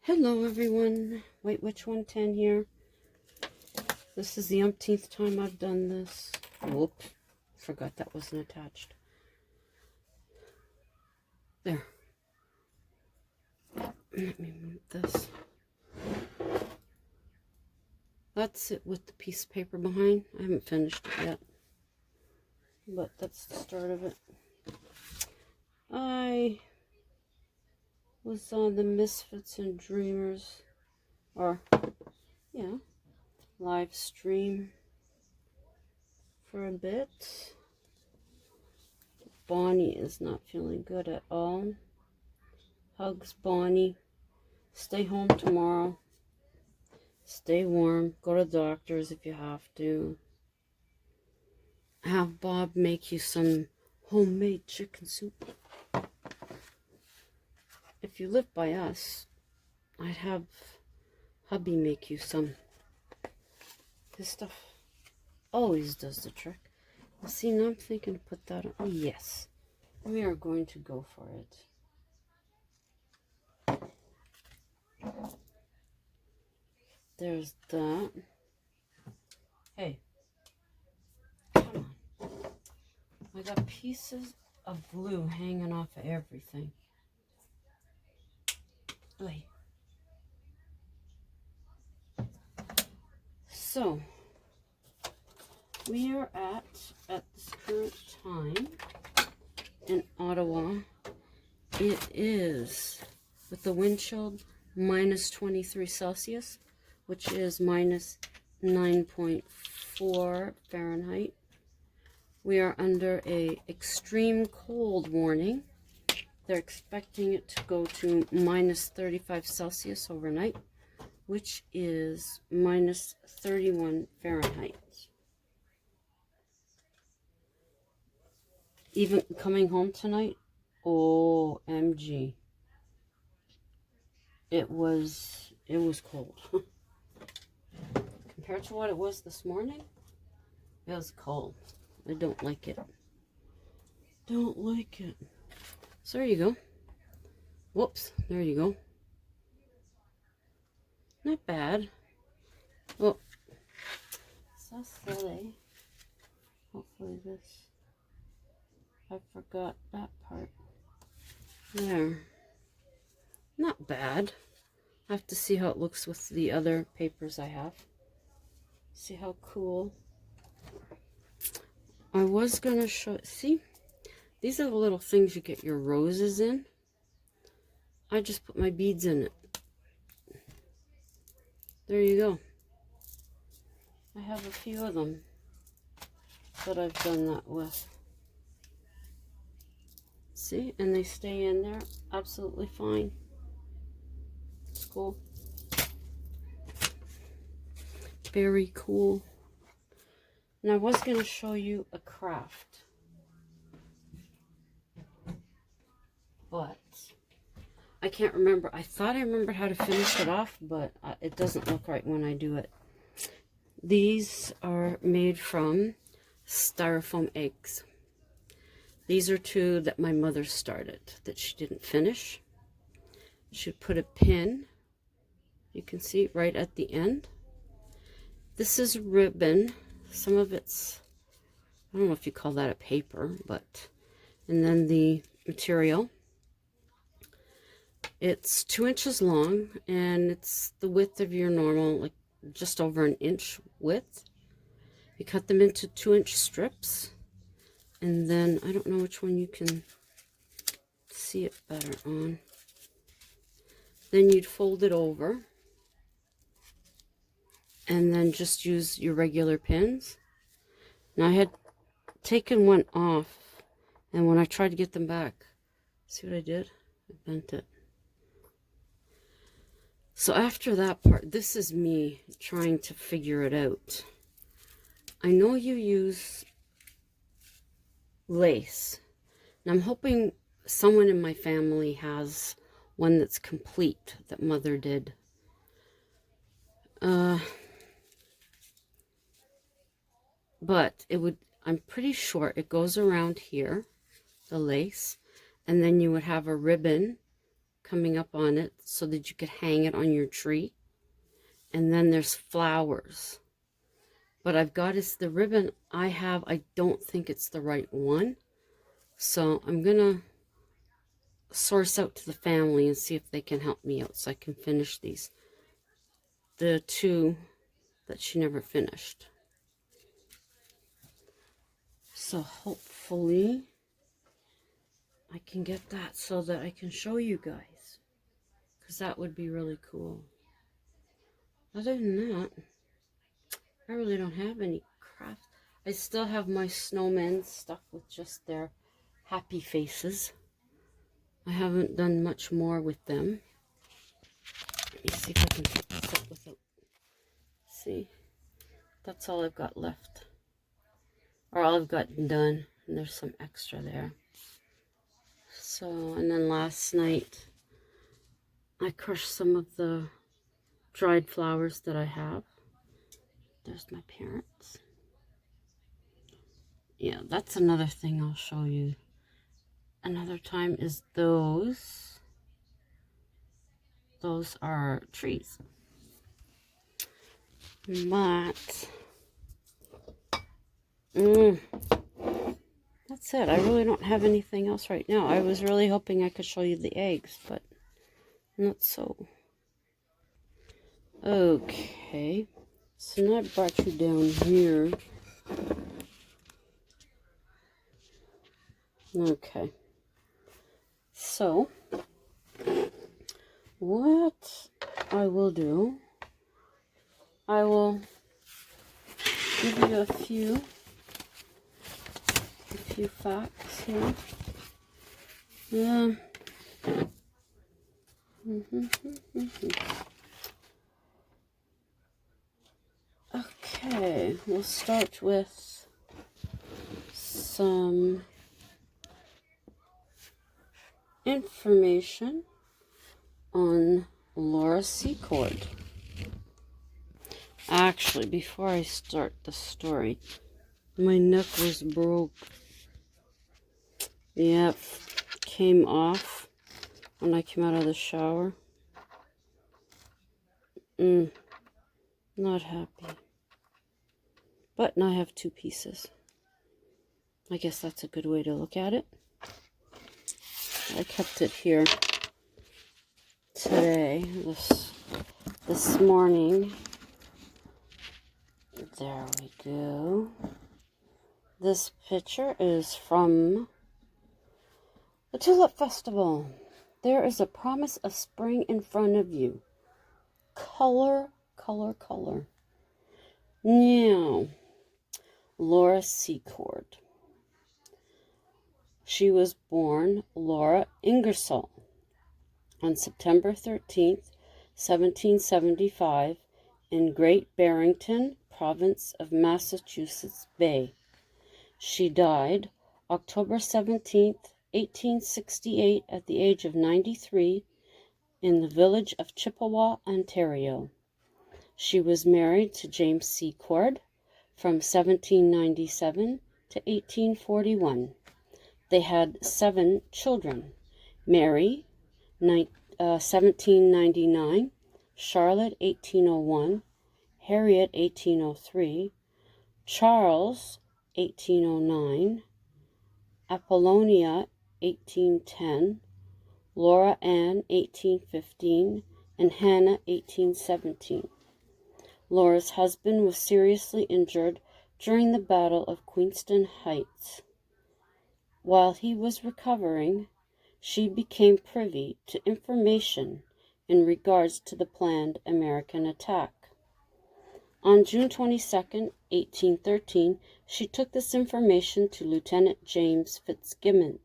Hello everyone. Wait, which 110 here? This is the umpteenth time I've done this. Whoop. Forgot that wasn't attached. There. Let me move this. That's it with the piece of paper behind. I haven't finished it yet. But that's the start of it. I was on the Misfits and Dreamers, or, yeah, live stream for a bit. Bonnie is not feeling good at all. Hugs, Bonnie. Stay home tomorrow. Stay warm. Go to the doctors if you have to. Have Bob make you some homemade chicken soup. If you live by us, I'd have hubby make you some. His stuff always does the trick. Well, see, now I'm thinking to put that on. Yes, we are going to go for it. There's that. Hey, come on. I got pieces of glue hanging off of everything. Oy. So, we are at this current time in Ottawa. It is, with the wind chill, minus 23 Celsius, which is minus 9.4 Fahrenheit. We are under a extreme cold warning. They're expecting it to go to minus 35 Celsius overnight, which is minus 31 Fahrenheit. Even coming home tonight, OMG. It was cold. Compared to what it was this morning, it was cold. I don't like it. Don't like it. So there you go. Whoops, there you go. Not bad. Oh, so silly. Hopefully this, I forgot that part. There. Not bad. I have to see how it looks with the other papers I have. See how cool. I was going to show, see, these are the little things you get your roses in. I just put my beads in it. There you go. I have a few of them that I've done that with. See, and they stay in there absolutely fine. It's cool. Very cool. And I was going to show you a craft, but I can't remember. I thought I remembered how to finish it off, but it doesn't look right when I do it. These are made from styrofoam eggs. These are two that my mother started that she didn't finish. She put a pin, you can see right at the end. This is ribbon. Some of it's, I don't know if you call that a paper, but, and then the material. It's 2 inches long, and it's the width of your normal, like just over an inch width. You cut them into 2-inch strips, and then I don't know which one you can see it better on. Then you'd fold it over, and then just use your regular pins. Now I had taken one off, and when I tried to get them back, see what I did? I bent it. So after that part, this is me trying to figure it out. I know you use lace, and I'm hoping someone in my family has one that's complete that Mother did. But it would, I'm pretty sure it goes around here, the lace, and then you would have a ribbon coming up on it so that you could hang it on your tree. And then there's flowers. But I've got is the ribbon I have, I don't think it's the right one. So I'm going to source out to the family and see if they can help me out so I can finish these. The two that she never finished. So hopefully I can get that so that I can show you guys. Because that would be really cool. Other than that, I really don't have any crafts. I still have my snowmen stuck with just their happy faces. I haven't done much more with them. Let me see if I can put this up without... See? That's all I've got left. Or all I've got done. And there's some extra there. So, and then last night, I crushed some of the dried flowers that I have. There's my parents. Yeah, that's another thing I'll show you another time is those. Those are trees. But that's it. I really don't have anything else right now. I was really hoping I could show you the eggs, but not so. Okay. So now I brought you down here. Okay. So, what I will do, I will give you a few facts here. Okay, we'll start with some information on Laura Secord. Actually, before I start the story, my knuckles broke. Yep, came off when I came out of the shower. Not happy. But now I have two pieces. I guess that's a good way to look at it. I kept it here today, this morning. There we go. This picture is from the Tulip Festival. There is a promise of spring in front of you. Color, color, color. Now, Laura Secord. She was born Laura Ingersoll on September 13th, 1775, in Great Barrington, province of Massachusetts Bay. She died October 17th, 1868, at the age of 93, in the village of Chippewa, Ontario. She was married to James Secord from 1797 to 1841. They had 7 children: Mary, 1799, Charlotte, 1801, Harriet, 1803, Charles, 1809, Apollonia, 1810, Laura Ann, 1815, and Hannah, 1817. Laura's husband was seriously injured during the Battle of Queenston Heights. While he was recovering, she became privy to information in regards to the planned American attack. On June 22, 1813, she took this information to Lieutenant James Fitzgibbons.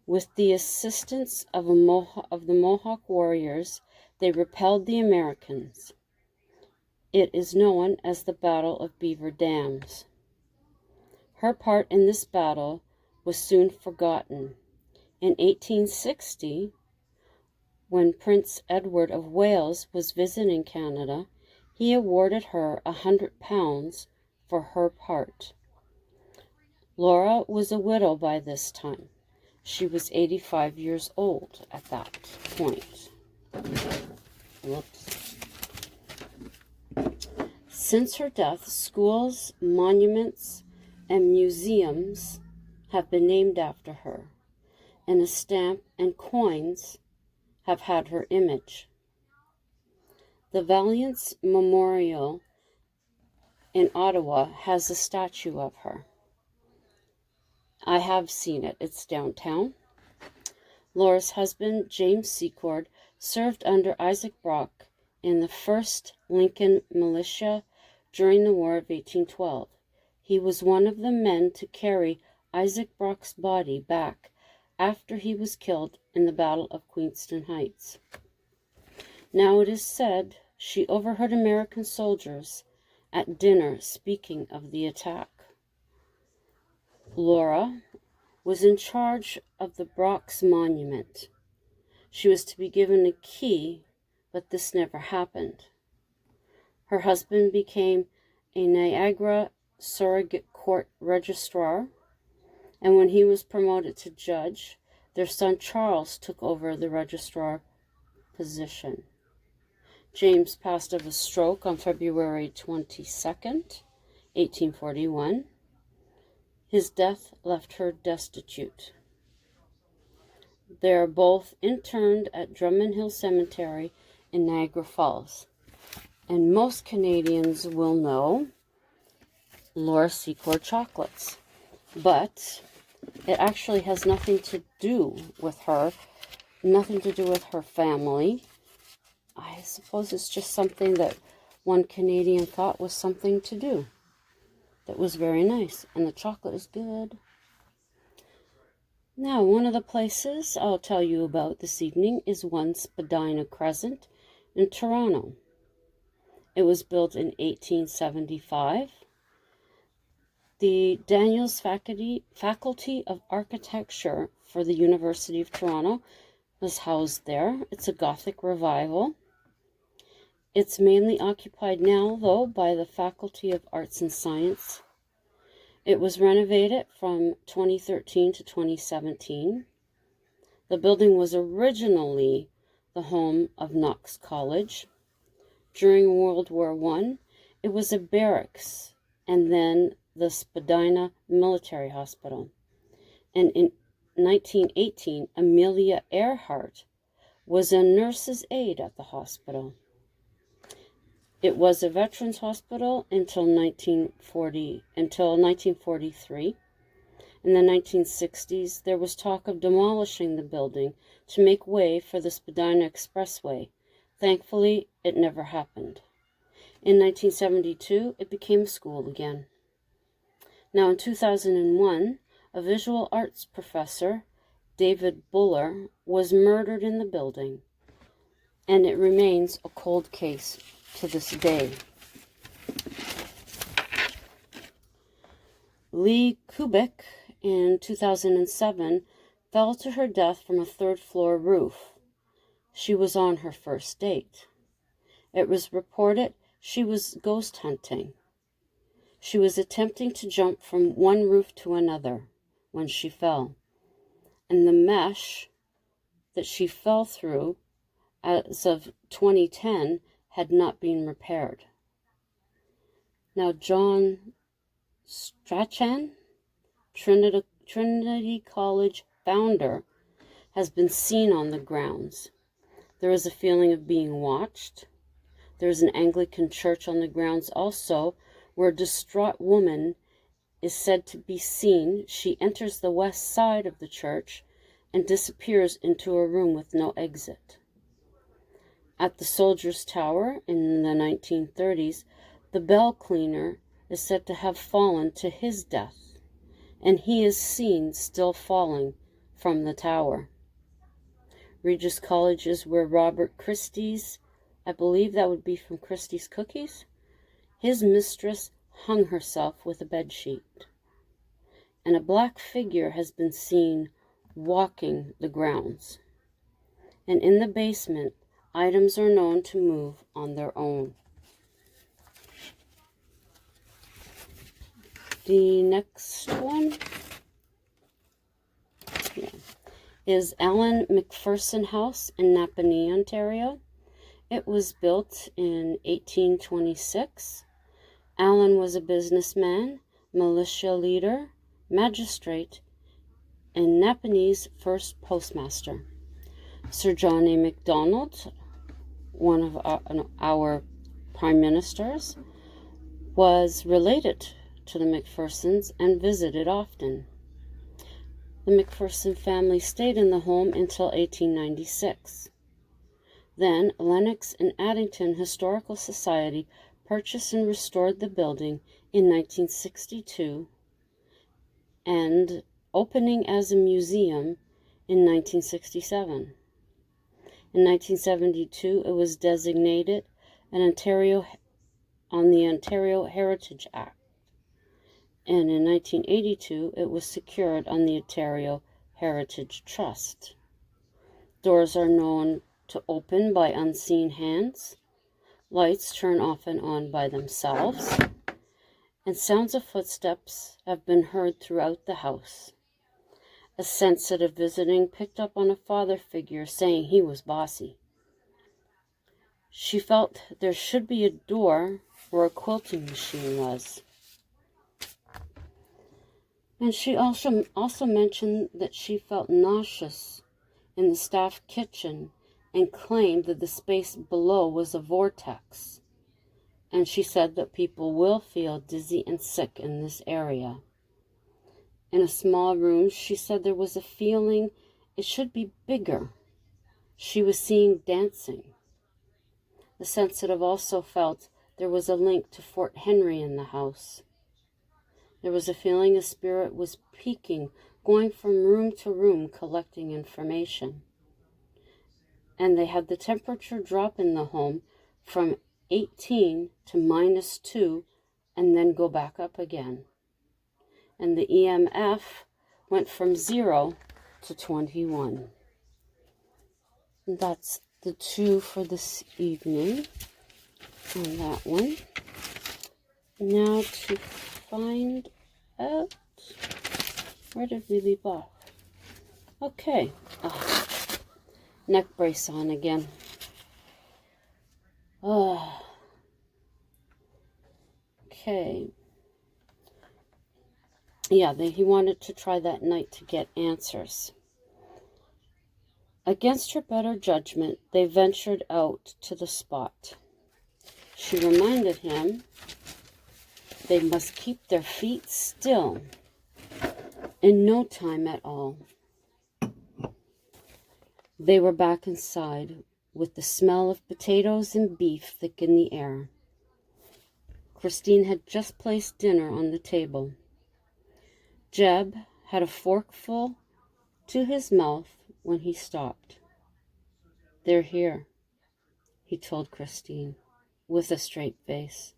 With the assistance of the Mohawk warriors, they repelled the Americans. It is known as the Battle of Beaver Dams. Her part in this battle was soon forgotten. In 1860, when Prince Edward of Wales was visiting Canada, he awarded her £100 for her part. Laura was a widow by this time. She was 85 years old at that point. Whoops. Since her death, schools, monuments, and museums have been named after her, and a stamp and coins have had her image. The Valiance Memorial in Ottawa has a statue of her. I have seen it. It's downtown. Laura's husband, James Secord, served under Isaac Brock in the 1st Lincoln Militia during the War of 1812. He was one of the men to carry Isaac Brock's body back after he was killed in the Battle of Queenston Heights. Now it is said she overheard American soldiers at dinner speaking of the attack. Laura was in charge of the Brock's monument. She was to be given a key, but this never happened. Her husband became a Niagara surrogate court registrar, and when he was promoted to judge, their son Charles took over the registrar position. James passed of a stroke on February 22nd, 1841. His death left her destitute. They are both interned at Drummond Hill Cemetery in Niagara Falls. And most Canadians will know Laura Secord chocolates. But it actually has nothing to do with her, nothing to do with her family. I suppose it's just something that one Canadian thought was something to do. That was very nice, and the chocolate is good. Now, one of the places I'll tell you about this evening is 1 Spadina Crescent in Toronto. It was built in 1875. The Daniels Faculty of Architecture for the University of Toronto was housed there. It's a Gothic revival. It's mainly occupied now, though, by the Faculty of Arts and Science. It was renovated from 2013 to 2017. The building was originally the home of Knox College. During World War I, it was a barracks and then the Spadina Military Hospital. And in 1918, Amelia Earhart was a nurse's aide at the hospital. It was a veterans hospital until 1943. In the 1960s, there was talk of demolishing the building to make way for the Spadina Expressway. Thankfully, it never happened. In 1972, it became a school again. Now, in 2001, a visual arts professor, David Buller, was murdered in the building, and it remains a cold case to this day. Lee Kubik, in 2007, fell to her death from a third-floor roof. She was on her first date. It was reported she was ghost hunting. She was attempting to jump from one roof to another when she fell, and the mesh that she fell through as of 2010 had not been repaired. Now, John Strachan, Trinity College founder, has been seen on the grounds. There is a feeling of being watched. There is an Anglican church on the grounds also, where a distraught woman is said to be seen. She enters the west side of the church and disappears into a room with no exit. At the Soldiers' Tower in the 1930s, the bell cleaner is said to have fallen to his death, and he is seen still falling from the tower. Regis College is where Robert Christie's, I believe that would be from Christie's Cookies, his mistress hung herself with a bedsheet. And a black figure has been seen walking the grounds. And in the basement, items are known to move on their own. The next one, is Alan Macpherson House in Napanee, Ontario. It was built in 1826. Alan was a businessman, militia leader, magistrate, and Napanee's first postmaster. Sir John A. Macdonald, one of our prime ministers, was related to the Macphersons and visited often. The Macpherson family stayed in the home until 1896. Then Lennox and Addington Historical Society purchased and restored the building in 1962 and opening as a museum in 1967. In 1972, it was designated on the Ontario Heritage Act. And in 1982, it was secured on the Ontario Heritage Trust. Doors are known to open by unseen hands. Lights turn off and on by themselves. And sounds of footsteps have been heard throughout the house. A sensitive visiting picked up on a father figure saying he was bossy. She felt there should be a door where a quilting machine was. And she also mentioned that she felt nauseous in the staff kitchen and claimed that the space below was a vortex. And she said that people will feel dizzy and sick in this area. In a small room, she said there was a feeling it should be bigger. She was seeing dancing. The sensitive also felt there was a link to Fort Henry in the house. There was a feeling a spirit was peeking, going from room to room, collecting information. And they had the temperature drop in the home from 18 to -2 and then go back up again. And the EMF went from 0 to 21. And that's the 2 for this evening on that one. Now to find out, where did we leave off? Okay, neck brace on again. Okay. Yeah, he wanted to try that night to get answers. Against her better judgment, they ventured out to the spot. She reminded him they must keep their feet still. In no time at all, they were back inside with the smell of potatoes and beef thick in the air. Christine had just placed dinner on the table. Jeb had a forkful to his mouth when he stopped. "They're here," he told Christine with a straight face.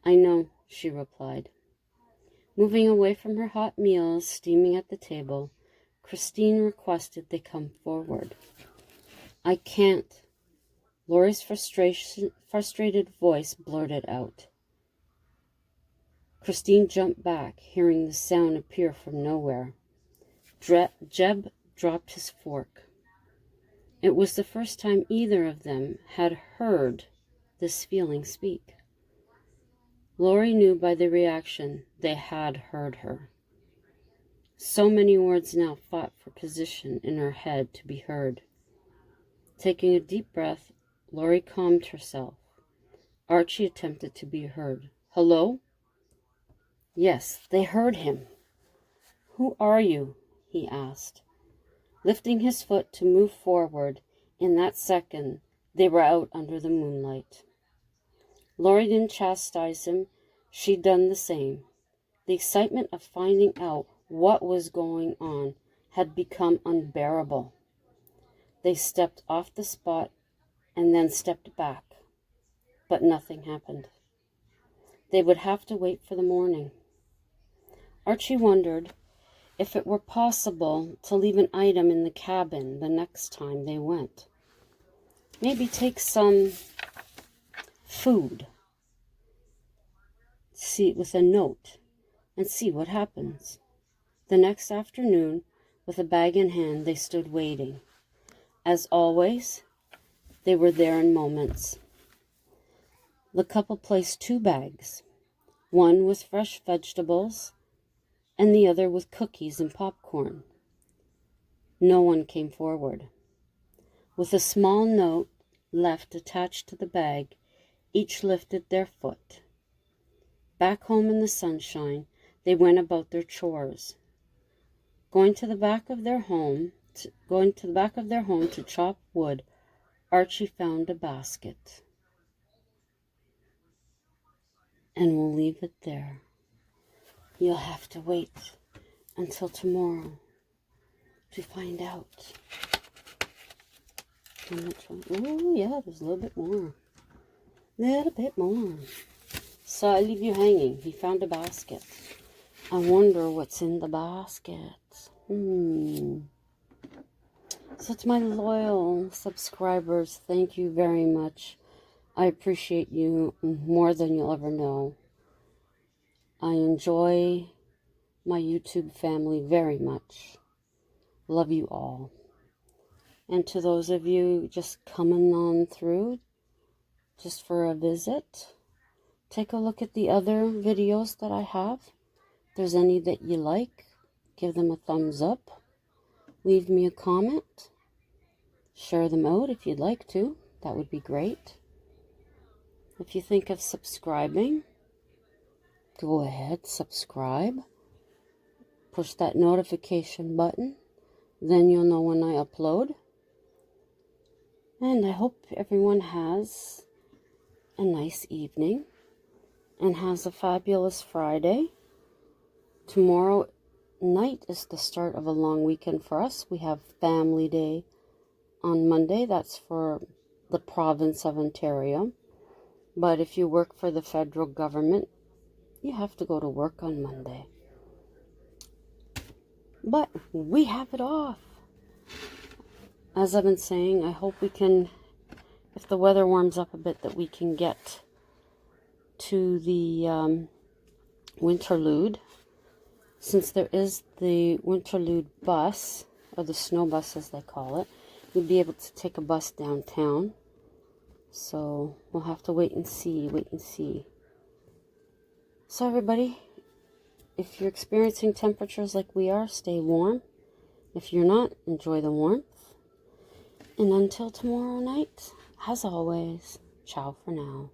"I know," she replied. Moving away from her hot meals steaming at the table, Christine requested they come forward. "I can't," Laurie's frustrated voice blurted out. Christine jumped back, hearing the sound appear from nowhere. Jeb dropped his fork. It was the first time either of them had heard this feeling speak. Laurie knew by the reaction they had heard her. So many words now fought for position in her head to be heard. Taking a deep breath, Laurie calmed herself. Archie attempted to be heard. "Hello?" Yes, they heard him. "Who are you?" he asked. Lifting his foot to move forward, in that second, they were out under the moonlight. Laurie didn't chastise him. She'd done the same. The excitement of finding out what was going on had become unbearable. They stepped off the spot and then stepped back, but nothing happened. They would have to wait for the morning. Archie wondered if it were possible to leave an item in the cabin the next time they went. Maybe take some food, see with a note, and see what happens. The next afternoon, With a bag in hand, they stood waiting. As always, they were there in moments. The couple placed 2 bags, one with fresh vegetables and the other with cookies and popcorn. No one came forward. With a small note left attached to the bag, each lifted their foot. Back home in the sunshine, they went about their chores. Going to the back of their home to chop wood, Archie found a basket. And we'll leave it there. You'll have to wait until tomorrow to find out. Oh, yeah, there's a little bit more. So I leave you hanging. He found a basket. I wonder what's in the basket. So to my loyal subscribers, thank you very much. I appreciate you more than you'll ever know. I enjoy my YouTube family very much. Love you all. And to those of you just coming on through, just for a visit, take a look at the other videos that I have. If there's any that you like, give them a thumbs up. Leave me a comment. Share them out if you'd like to. That would be great. If you think of subscribing, go ahead, subscribe. Push that notification button. Then you'll know when I upload. And I hope everyone has a nice evening and has a fabulous Friday. Tomorrow night is the start of a long weekend for us. We have Family Day on Monday. That's for the province of Ontario. But if you work for the federal government, you have to go to work on Monday. But we have it off. As I've been saying, I hope we can, if the weather warms up a bit, that we can get to the Winterlude. Since there is the Winterlude bus, or the snow bus as they call it, we'll be able to take a bus downtown. So we'll have to wait and see. So everybody, if you're experiencing temperatures like we are, stay warm. If you're not, enjoy the warmth. And until tomorrow night, as always, ciao for now.